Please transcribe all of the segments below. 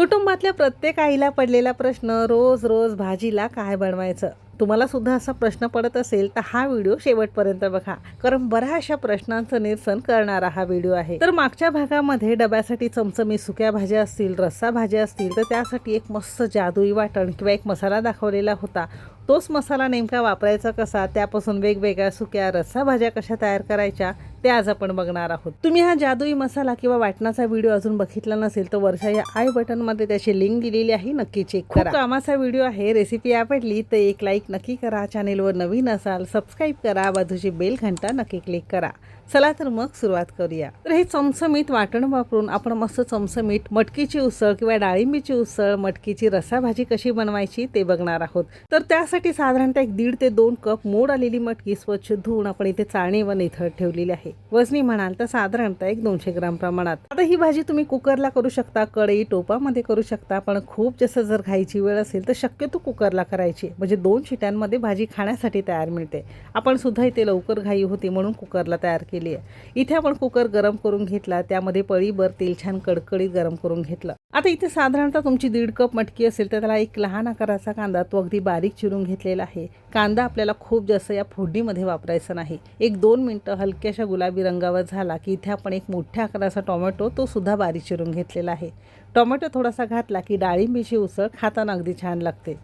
कुटुंबातल्या प्रत्येक आईला पडलेला प्रश्न रोज रोज भाजीला काय बनवायचं. तुम्हाला सुद्धा असा प्रश्न पडत असेल तर हा व्हिडिओ शेवटपर्यंत बघा, कारण बऱ्याचशा प्रश्नांचं निरसन करणारा हा व्हिडिओ आहे. तर मागच्या भागामध्ये डब्यासाठी चमचमी सुक्या भाज्या असतील, रस्सा भाज्या असतील, तर त्यासाठी एक मस्त जादुई वाटण किंवा एक मसाला दाखवलेला होता. तोच मसाला नेमका वापरायचा कसा, त्यापासून वेगवेगळ्या सुक्या रस्सा भाज्या कशा तयार करायच्या ते आज आपण बघणार आहोत. तुम्ही हा जादुई मसाला किंवा वाटणाचा व्हिडिओ अजून बघितला नसेल तर वरच्या या आय बटनमध्ये त्याची लिंक दिलेली आहे, नक्की चेक करा. खूप कामाचा व्हिडिओ आहे. रेसिपी आवडली तर एक लाईक नक्की करा. चॅनेलवर नवीन असाल सबस्क्राईब करा. बाजूची बेल घंटा नक्की क्लिक करा. चला तर मग सुरुवात करूया. तर हे चमचमीत वाटण वापरून आपण मस्त चमचमीत मटकीची उसळ किंवा डाळिंबीची उसळ, मटकीची रस्सा भाजी कशी बनवायची ते बघणार आहोत. तर त्यासाठी साधारणतः 1.5 ते 2 कप मोड आलेली मटकी स्वच्छ धुवून आपण इथे चाळणीवर निथळत ठेवलेली आहे. वजनी म्हणाल तर साधारणतः 200 ग्राम प्रमाणात. आता ही भाजी तुम्ही कुकरला करू शकता, कढई टोपामध्ये करू शकता, पण खूप जास्त जर खायची वेळ असेल तर शक्यतो कुकरला करायची, म्हणजे 2 शिट्यांमध्ये भाजी खाण्यासाठी तयार मिळते. आपण सुद्धा इथे लवकर घाई होती म्हणून कुकरला तयार केली आहे. इथे आपण कुकर गरम करून घेतला, त्यामध्ये पळीभर तेल छान कडकडीत गरम करून घेतलं. आता इथे साधारणतः तुमची 1.5 कप मटकी असेल तर त्याला एक लहान आकाराचा कांदा, तो अगदी बारीक चिरून घेतलेला आहे. कांदा आपल्याला खूप जास्त या फोडणीमध्ये वापरायचा नाही. 1-2 मिनिटं हलक्याशा गुलाबी रंगावर झाला की इथे आपण एक मोठ्या आकाराचा टोमॅटो, तो सुद्धा बारीक चिरून घेतलेला आहे. टोमॅटो थोडासा घातला की डाळिंबीची उसळ खाताना अगदी छान लागते.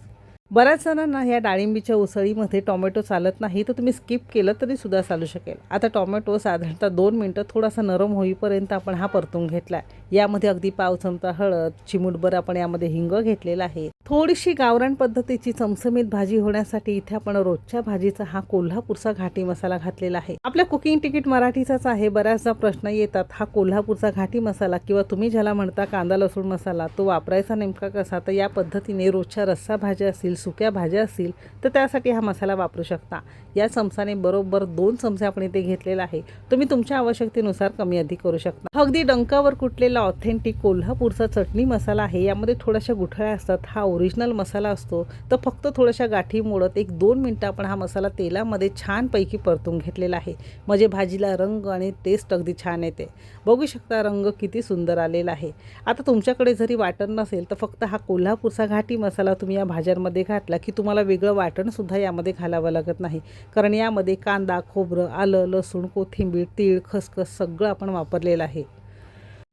बऱ्याच जणांना या डाळिंबीच्या उसळीमध्ये टोमॅटो चालत नाही, तर तुम्ही स्किप केलं तरी सुद्धा चालू शकेल. आता टोमॅटो साधारणतः 2 मिनिटं थोडासा नरम होईपर्यंत आपण हा परतून घेतला. यामध्ये अगदी पाव चमचा हळद, चिमूटभर आपण यामध्ये हिंग घेतलेला आहे. थोडीशी गावरान पद्धतीची चमचमीत भाजी होण्यासाठी इथे आपण रोजच्या भाजीचा हा कोल्हापूरचा घाटी मसाला घातलेला आहे. आपल्या कुकिंग तिकीट मराठीचाच आहे. बऱ्याचदा प्रश्न येतात, हा कोल्हापूरचा घाटी मसाला किंवा तुम्ही ज्याला म्हणता कांदा लसूण मसाला, तो वापरायचा नेमका कसा. तर या पद्धतीने रोजच्या रस्सा भाज्या असतील, सुक्या भाज्या असतील तर त्यासाठी हा मसाला वापरू शकता. या चमचाने बरोबर 2 चमचे आपण इथे घेतलेला आहे. तुम्ही तुमच्या आवश्यकतेनुसार कमी अधिक करू शकता. अगदी डंकावर कुटलेला ऑथेंटिक कोल्हापूरचा चटणी मसाला आहे. यामध्ये थोड्याशा गुठळ्या असतात. हा ओरिजिनल मसाला असतो. तर फक्त थोड्याशा गाठी मोडत 1-2 मिनिटं आपण हा मसाला तेलामध्ये छानपैकी परतून घेतलेला आहे, म्हणजे भाजीला रंग आणि टेस्ट अगदी छान येते. बघू शकता रंग किती सुंदर आलेला आहे. आता तुमच्याकडे जरी वाटण नसेल तर फक्त हा कोल्हापूरचा घाटी मसाला तुम्ही या भाज्यांमध्ये घातला की तुम्हाला वेगळं वाटण सुद्धा यामध्ये घालावं लागत नाही, कारण यामध्ये कांदा, खोबरं, आलं, लसूण, कोथिंबीर, तीळ, खसखस सगळं आपण वापरलेलं आहे.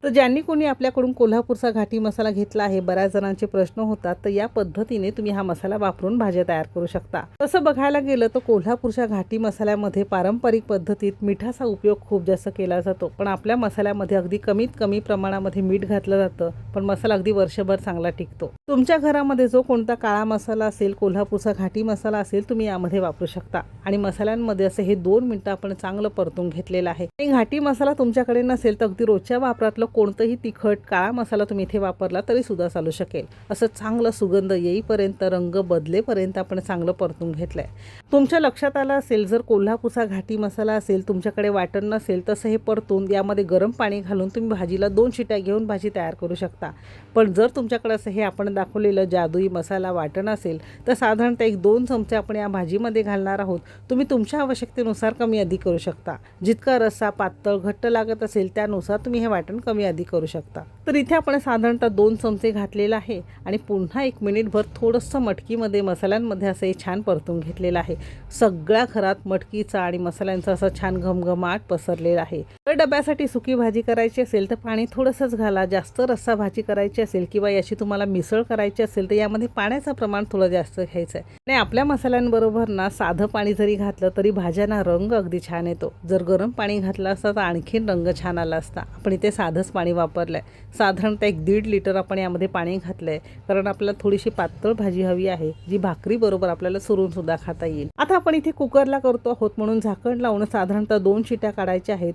तर ज्यांनी कोणी आपल्याकडून कोल्हापूरचा घाटी मसाला घेतला आहे, बऱ्याच जणांचे प्रश्न होतात, तर या पद्धतीने तुम्ही हा मसाला वापरून भाज्या तयार करू शकता. तसं बघायला गेलं तर कोल्हापूरच्या घाटी मसाल्यामध्ये पारंपरिक पद्धतीत मिठाचा उपयोग खूप जास्त केला जातो, पण आपल्या मसाल्यामध्ये अगदी कमीत कमी प्रमाणामध्ये मीठ घातलं जातं, पण मसाला अगदी वर्षभर चांगला टिकतो. तुमच्या घरामध्ये जो कोणता काळा मसाला असेल, कोल्हापूरचा घाटी मसाला असेल, तुम्ही यामध्ये वापरू शकता. आणि मसाल्यांमध्ये असे हे 2 मिनिटं आपण चांगलं परतून घेतलेलं आहे. आणि घाटी मसाला तुमच्याकडे नसेल तर अगदी रोजच्या वापरातलं कोणतंही तिखट काळा मसाला तुम्ही इथे वापरला तरी सुद्धा चालू शकेल. असं चांगलं सुगंध येईपर्यंत, रंग बदलेपर्यंत आपण चांगलं परतून घेतलंय. तुमच्या लक्षात आलं असेल, जर कोल्हापूरचा घाटी मसाला असेल, तुमच्याकडे वाटण नसेल, तसं हे परतून यामध्ये गरम पाणी घालून तुम्ही भाजीला 2 शिट्या घेऊन भाजी तयार करू शकता. पण जर तुमच्याकडे असं हे आपण दाखवलेलं जादुई मसाला वाटण असेल तर साधारणतः 1-2 चमचे आपण या भाजीमध्ये घालणार आहोत. तुम्ही तुमच्या आवश्यकतेनुसार कमी अधिक करू शकता. जितका रस्सा पातळ घट्ट लागत असेल त्यानुसार तुम्ही हे वाटण कमी अधिक करू शकता. तर इथे आपण साधारणतः 2 चमचे घातलेला आहे आणि पुन्हा 1 मिनिटभर थोडंसं मटकीमध्ये, मसाल्यांमध्ये असं हे छान परतून घेतलेलं आहे. सगळ्या घरात मटकीचा आणि मसाल्यांचा असा छान घमघमाट पसरलेला आहे. तर डब्यासाठी सुकी भाजी करायची असेल तर पाणी थोडंसंच घाला. जास्त रस्सा भाजी करायची असेल किंवा याची तुम्हाला मिसळ करायची असेल तर यामध्ये पाण्याचं प्रमाण थोडं जास्त घ्यायचं आहे. आणि आपल्या मसाल्यांबरोबर ना साधं पाणी जरी घातलं तरी भाज्यांना रंग अगदी छान येतो. जर गरम पाणी घातलं असतं तर आणखीन रंग छान आला असता. आपण इथे साधंच पाणी वापरलंय. साधारणतः 1-1.5 लिटर आपण यामध्ये पाणी घातलंय, कारण आपल्याला थोडीशी पातळ भाजी हवी आहे, जी भाकरी बरोबर आपल्याला चुरून सुद्धा खाता येईल. आता आपण इथे कुकरला करतो आहोत म्हणून झाकण लावून साधारणतः 2 शिट्या काढायच्या आहेत.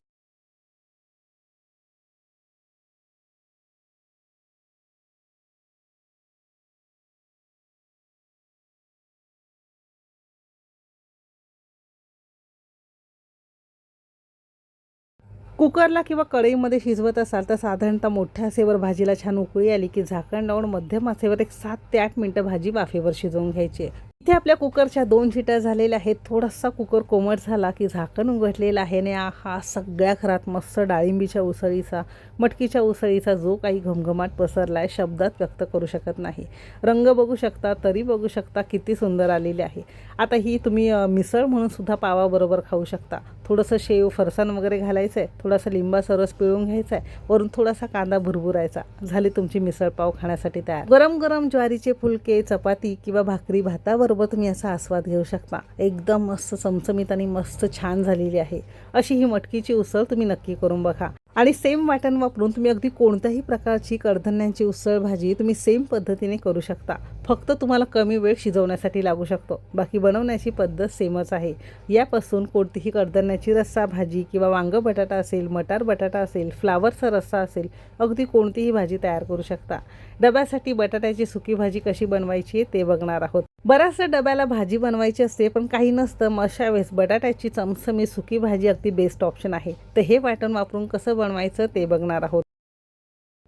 कुकरला किंवा कढईमध्ये शिजवत असाल तर साधारणतः मोठ्या आचेवर भाजीला छान उकळी आली की झाकण लावून मध्यम आचेवर एक 7 ते 8 मिनिटं भाजी वाफेवर शिजवून घ्यायची आहे. इथे आपल्या कुकरच्या 2 शिट्या झालेल्या आहेत. थोडासा कुकर कोमट झाला की झाकण उघडलेलं आहे आणि हा सगळ्या घरात मस्त डाळिंबीच्या उसळीचा, मटकीच्या उसळीचा जो काही घमघमाट पसरला आहे शब्दात व्यक्त करू शकत नाही. रंग बघू शकता, तरी बघू शकता किती सुंदर आलेली आहे. आता ही तुम्ही मिसळ म्हणून सुद्धा पावाबरोबर खाऊ शकता. थोडंसं शेव, फरसाण वगैरे घालायचं आहे, थोडासा लिंबाचा रस पिळून घ्यायचा आहे, वरून थोडासा कांदा भुरभुरायचा, झाली तुमची मिसळ पाव खाण्यासाठी तयार. गरम गरम ज्वारीचे फुलके, चपाती किंवा भाकरी भाताबरोबर तुम्ही असा आस्वाद घेऊ शकता. एकदम मस्त चमचमीत आणि मस्त छान झालेली आहे. अशी ही मटकीची उसळ तुम्ही नक्की करून बघा. आणि सेम वाटण वापरून तुम्ही अगदी कोणत्याही प्रकारची कडधान्यांची उसळ भाजी तुम्ही सेम पद्धतीने करू शकता. फक्त तुम्हाला कमी वेळ शिजवण्यासाठी लागू शकतो. बाकी बनवण्याची पद्धत सेमच आहे. यापासून कोणतीही कडधान्याची रस्सा भाजी किंवा वांग बटाटा असेल, मटार बटाटा असेल, फ्लावरचा रस्सा असेल, अगदी कोणतीही भाजी तयार करू शकता. डब्यासाठी बटाट्याची सुकी भाजी कशी बनवायची ते बघणार आहोत. बऱ्याचशा डब्याला भाजी बनवायची असते पण काही नसतं, मग अशा वेळेस बटाट्याची चमचमी सुकी भाजी अगदी बेस्ट ऑप्शन आहे. तर हे वाटण वापरून कसं बनवायचं ते बघणार आहोत.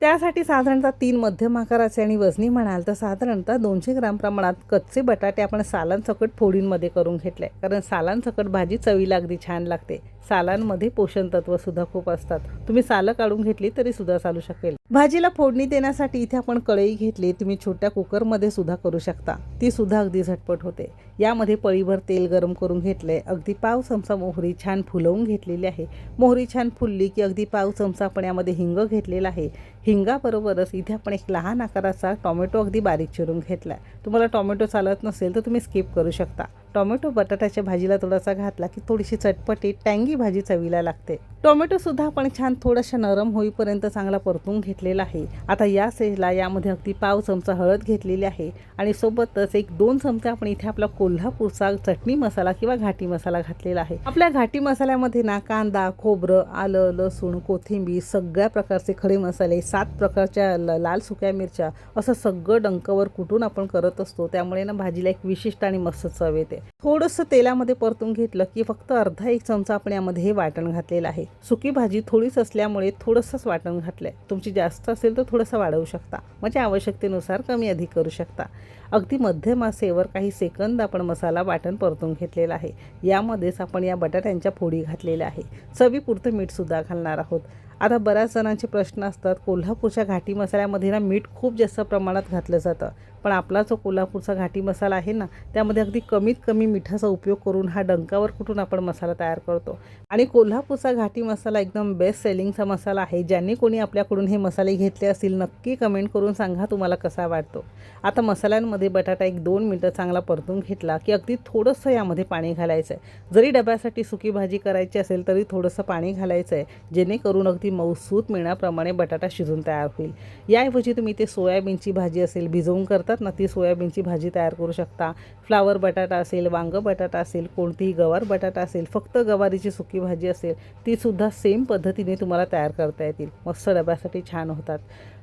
त्यासाठी साधारणतः 3 मध्यम आकाराचे आणि वजनी म्हणाल तर साधारणतः 200 ग्राम प्रमाणात कच्चे बटाटे आपण सालांसकट फोडींमध्ये करून घेतले, कारण सालांसकट भाजी चवीला अगदी छान लागते. सालांमध्ये पोषण तत्व सुद्धा खूप असतात. तुम्ही सालं काढून घेतली तरी सुद्धा चालू शकेल. भाजीला फोडणी देण्यासाठी इथे आपण कढई घेतली. तुम्ही छोट्या कुकरमध्ये सुद्धा करू शकता, ती सुद्धा अगदी झटपट होते. यामध्ये पळीभर तेल गरम करून घेतले. अगदी पाव चमचा मोहरी छान फुलवून घेतलेली आहे. मोहरी छान फुलली की अगदी पाव चमचा आपण यामध्ये हिंग घेतलेला आहे. हिंगाबरोबरच इथे आपण एक लहान आकाराचा टोमॅटो अगदी बारीक चिरून घेतला. तुम्हाला टोमॅटो चालत नसेल तर तुम्ही स्किप करू शकता. टोमॅटो बटाट्याच्या भाजीला थोडासा घातला की थोडीशी चटपटी टँगी भाजी चवीला लागते. टोमॅटो सुद्धा आपण छान थोडासा नरम होईपर्यंत चांगला परतून घेतलेला आहे. आता या स्टेजला यामध्ये अगदी पाव चमचा हळद घेतलेली आहे आणि सोबतच 1-2 चमचे आपण इथे आपला कोल्हापूरचा चटणी मसाला किंवा घाटी मसाला घातलेला आहे. आपल्या घाटी मसाल्यामध्ये ना कांदा, खोबरं, आलं, लसूण, कोथिंबीर, सगळ्या प्रकारचे खडे मसाले, 7 प्रकारच्या लाल सुक्या मिरच्या, असं सगळं डंकावर कुटून आपण करत असतो. त्यामुळे ना भाजीला एक विशिष्ट आणि मस्त चव येते. थोडंसं तेलामध्ये परतून घेतलं की फक्त अर्धा 1 चमचा आपण यामध्ये हे वाटण घातलेलं आहे. सुकी भाजी थोडीच असल्यामुळे थोडंसंच वाटण घातलंय. तुमची जास्त असेल तर थोडंसं वाढवू शकता, म्हणजे आवश्यकतेनुसार कमी अधिक करू शकता. अगदी मध्यम आचेवर काही सेकंद आपण मसाला वाटण परतून घेतलेला आहे. यामध्येच आपण या बटाट्यांच्या फोडी घातलेल्या आहे. चवीपुरतं मीठ सुद्धा घालणार आहोत. आता बऱ्याच जणांचे प्रश्न असतात, कोल्हापूरच्या घाटी मसाल्यामध्ये ना मीठ खूप जास्त प्रमाणात घातलं जातं, पण आपला जो कोल्हापूरचा घाटी मसाला आहे ना त्यामध्ये अगदी कमीत कमी मिठाचा उपयोग करून हा डंकावर कुठून आपण मसाला तयार करतो. आणि कोल्हापूरचा घाटी मसाला एकदम बेस्ट सेलिंगचा मसाला आहे. ज्यांनी कोणी आपल्याकडून हे मसाले घेतले असतील नक्की कमेंट करून सांगा तुम्हाला कसा वाटतो. आता मसाल्यांमध्ये बटाटा 1-2 मिनटं चांगला परतून घेतला की अगदी थोडंसं यामध्ये पाणी घालायचं आहे. जरी डब्यासाठी सुकी भाजी करायची असेल तरी थोडंसं पाणी घालायचं आहे, जेणेकरून अगदी मऊसूत मिळण्याप्रमाणे बटाटा शिजून तयार होईल. याऐवजी तुम्ही ते सोयाबीनची भाजी असेल भिजवून करतात ना, ती सोयाबीनची भाजी तयार करू शकता. फ्लावर बटाटा असेल, वांग बटाटा असेल, कोणतीही गवार बटाटा असेल, फक्त गवारीची सुकी भाजी असेल, ती सुद्धा सेम पद्धतीने तुम्हाला तयार करता येतील. मस्त डब्यासाठी छान होतात.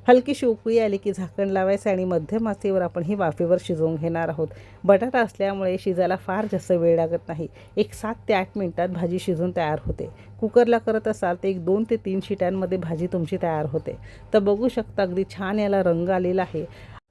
हलकीशी उकळी आली की झाकण लावायचं आणि मध्यम आचेवर आपण ही वाफेवर शिजवून घेणार आहोत. बटाटा असल्यामुळे शिजायला फार जास्त वेळ लागत नाही. 7 ते 8 मिनिटात भाजी शिजून तयार होते. कुकरला करत असाल तर 2 ते 3 शिट्यांमध्ये भाजी तुमची तयार होते. तर बघू शकता अगदी छान याला रंग आलेला आहे.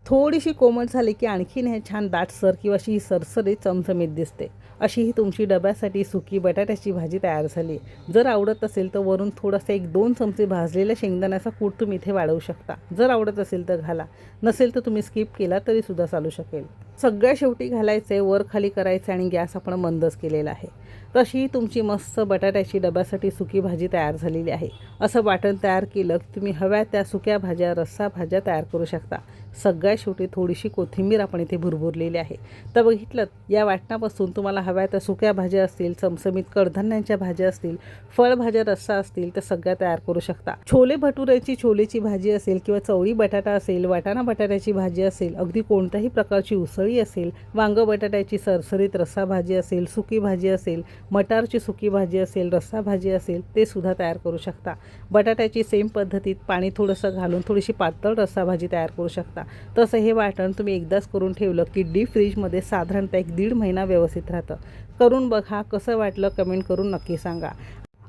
थोडीशी कोमट झाली की आणखीन हे छान दाटसर किंवा अशी सरसरीत चमचमीत दिसते. अशी ही तुमची डब्यासाठी सुकी बटाट्याची भाजी तयार झाली. जर आवडत असेल तर वरून थोडासा 1-2 चमचे भाजलेल्या शेंगदाण्याचा कूट तुम्ही इथे वाढवू शकता. जर आवडत असेल तर घाला, नसेल तर तुम्ही स्किप केला तरी सुद्धा चालू शकेल. सगळ्या शेवटी घालायचे, वर खाली करायचे आणि गॅस आपण मंदच केलेला आहे. तशी तुमची मस्त बटाट्याची डब्यासाठी सुकी भाजी तयार झालेली आहे. असं वाटण तयार केलं की तुम्ही हव्या त्या सुक्या भाज्या, रस्सा भाज्या तयार करू शकता. सगळ्या शेवटी थोडीशी कोथिंबीर आपण इथे भुरभुरलेली आहे. तर बघितलं, या वाटणापासून तुम्हाला हव्या त्या सुक्या भाज्या असतील, चमचमीत कडधान्यांच्या भाज्या असतील, फळभाज्या रस्सा असतील तर सगळ्या तयार करू शकता. छोले भटुऱ्याची छोलेची भाजी असेल किंवा चवळी बटाटा असेल, वाटाणा बटाट्याची भाजी असेल, अगदी कोणत्याही प्रकारची उसळी असेल, वांग बटाट्याची सरसरीत रस्सा भाजी असेल, सुकी भाजी असेल, मटारची सुकी भाजी असेल, रस्सा भाजी असेल, ते सुद्धा तयार करू शकता. बटाट्याची सेम पद्धतीत पाणी थोडंसं घालून थोडीशी पातळ रस्सा भाजी तयार करू शकता. तसं हे वाटण तुम्ही एकदाच करून ठेवलं की डीप फ्रीजमध्ये साधारणतः 1-1.5 महिना व्यवस्थित राहतं. करून बघा, कसं वाटलं कमेंट करून नक्की सांगा.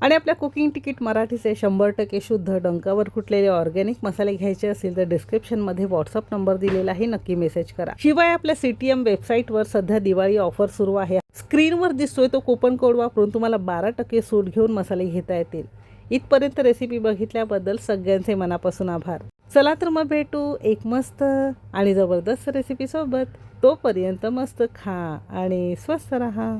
आणि आपल्या कुकिंग तिकीट मराठीचे 100% शुद्ध डंकावर कुटलेले ऑर्गॅनिक मसाले घ्यायचे असतील तर डिस्क्रिप्शनमध्ये व्हॉट्सअप नंबर दिलेला आहे, नक्की मेसेज करा. शिवाय आपल्या CTM वेबसाईटवर सध्या दिवाळी ऑफर सुरू आहे. स्क्रीनवर दिसतोय तो कुपन कोड वापरून तुम्हाला 12% सूट घेऊन मसाले घेता येतील. इथपर्यंत रेसिपी बघितल्याबद्दल सगळ्यांचे मनापासून आभार. चला तर मग भेटू एक मस्त आणि जबरदस्त रेसिपीसोबत. तोपर्यंत मस्त खा आणि स्वस्त राहा.